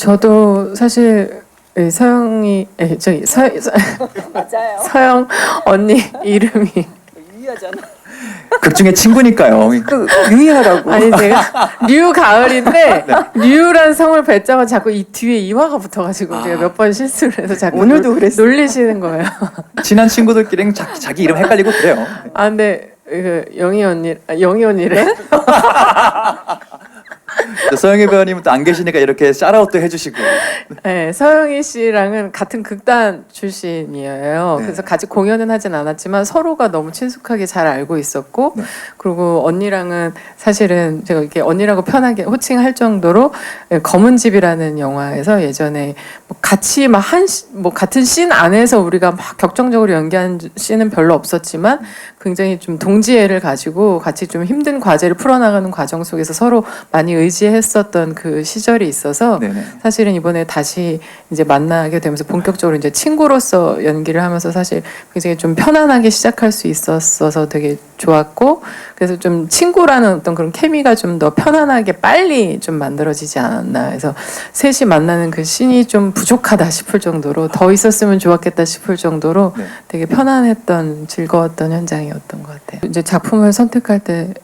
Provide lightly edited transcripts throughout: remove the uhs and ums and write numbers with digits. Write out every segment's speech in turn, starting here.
저도 사실 서영이 저기 맞아요. 서영 언니 이름이 유의하잖아. 극 중에 친구니까요. 그 유의하라고. 아니 제가 류가을인데 류란 성을 뱉자마자 자꾸 이 뒤에 이화가 붙어가지고 제가 몇 번 실수를 해서 자꾸 오늘도 그랬어요. 놀리시는 거예요. 친한 친구들끼리는 자기 이름 헷갈리고 그래요. 아 근데 영희 언니래. 서영희 배우님은 또 안 계시니까 이렇게 샤라웃도 해주시고. 네, 서영희 씨랑은 같은 극단 출신이에요. 네. 그래서 같이 공연은 하진 않았지만 서로가 너무 친숙하게 잘 알고 있었고, 네. 그리고 언니랑은 사실은 제가 이렇게 언니라고 편하게 호칭할 정도로 검은 집이라는 영화에서 예전에 뭐 같이 막 같은 씬 안에서 우리가 막 격정적으로 연기한 씬은 별로 없었지만 굉장히 좀 동지애를 가지고 같이 좀 힘든 과제를 풀어나가는 과정 속에서 서로 많이 의지했었던 그 시절이 있어서 네네. 사실은 이번에 다시 이제 만나게 되면서 본격적으로 이제 친구로서 연기를 하면서 사실 굉장히 좀 편안하게 시작할 수 있었어서 되게 좋았고, 그래서 좀 친구라는 어떤 그런 케미가 좀 더 편안하게 빨리 좀 만들어지지 않았나 해서 셋이 만나는 그 씬이 좀 부족하다 싶을 정도로 더 있었으면 좋았겠다 싶을 정도로 네. 되게 편안했던 즐거웠던 현장이었던 것 같아요. 이제 작품을 선택할 때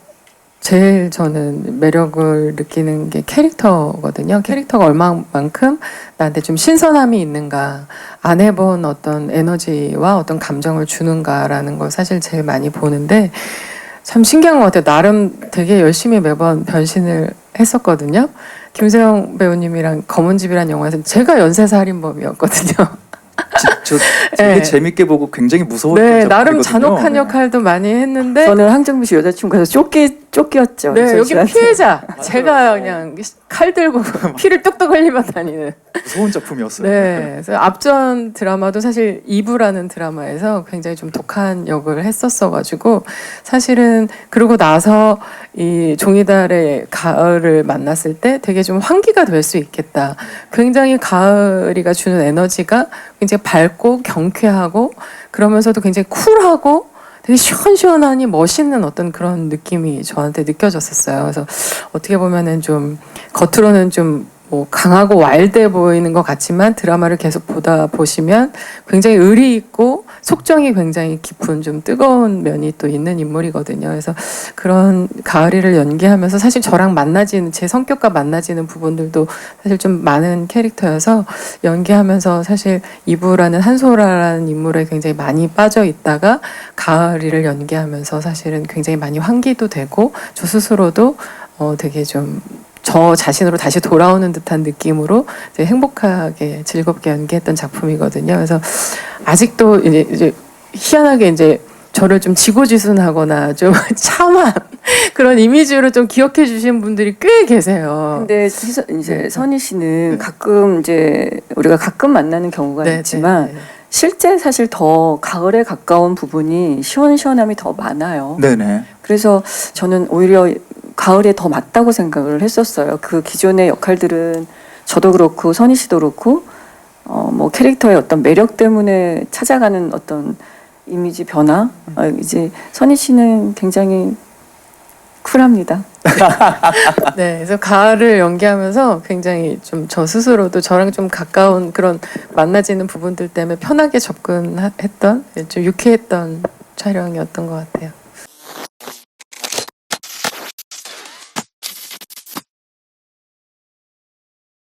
제일 저는 매력을 느끼는 게 캐릭터거든요. 캐릭터가 얼마만큼 나한테 좀 신선함이 있는가, 안 해본 어떤 에너지와 어떤 감정을 주는가라는 걸 사실 제일 많이 보는데 참 신기한 것 같아요. 나름 되게 열심히 매번 변신을 했었거든요. 김세영 배우님이랑 검은집이라는 영화에서 제가 연쇄살인범이었거든요. 저 되게 네. 재밌게 보고 굉장히 무서웠던 네, 나름 작품이거든요. 잔혹한 네. 역할도 많이 했는데 저는 항정미 씨 여자친구가 쫓겼죠. 네, 여기 저한테. 피해자. 제가 그냥 칼 들고 피를 뚝뚝 흘리며 다니는. 무서운 작품이었어요. 네. 그래서 앞전 드라마도 사실 이브라는 드라마에서 굉장히 좀 독한 역을 했었어가지고 사실은 그러고 나서 이 종이달의 가을을 만났을 때 되게 좀 환기가 될 수 있겠다. 굉장히 가을이가 주는 에너지가 굉장히 밝고 경쾌하고 그러면서도 굉장히 쿨하고 되게 시원시원하니 멋있는 어떤 그런 느낌이 저한테 느껴졌었어요. 그래서 어떻게 보면은 좀 겉으로는 좀 뭐 강하고 와일드해 보이는 것 같지만 드라마를 계속 보다 보시면 굉장히 의리 있고 속정이 굉장히 깊은 좀 뜨거운 면이 또 있는 인물이거든요. 그래서 그런 가을이를 연기하면서 사실 저랑 만나지는 제 성격과 만나지는 부분들도 사실 좀 많은 캐릭터여서 연기하면서 사실 이브라는 한소라라는 인물에 굉장히 많이 빠져 있다가 가을이를 연기하면서 사실은 굉장히 많이 환기도 되고 저 스스로도 되게 좀 저 자신으로 다시 돌아오는 듯한 느낌으로 이제 행복하게 즐겁게 연기했던 작품이거든요. 그래서 아직도 이제 희한하게 이제 저를 좀 지고지순하거나 좀 참한 그런 이미지로 좀 기억해 주신 분들이 꽤 계세요. 근데 이제 선희 씨는 가끔 이제 우리가 가끔 만나는 경우가 네, 있지만 네, 네. 실제 사실 더 가을에 가까운 부분이 시원시원함이 더 많아요. 네네. 그래서 저는 오히려 가을에 더 맞다고 생각을 했었어요. 그 기존의 역할들은 저도 그렇고 선희 씨도 그렇고 뭐 캐릭터의 어떤 매력 때문에 찾아가는 어떤 이미지 변화. 이제 선희 씨는 굉장히 쿨합니다. 네, 그래서 가을을 연기하면서 굉장히 좀 저 스스로도 저랑 좀 가까운 그런 만나지는 부분들 때문에 편하게 접근했던 좀 유쾌했던 촬영이었던 것 같아요.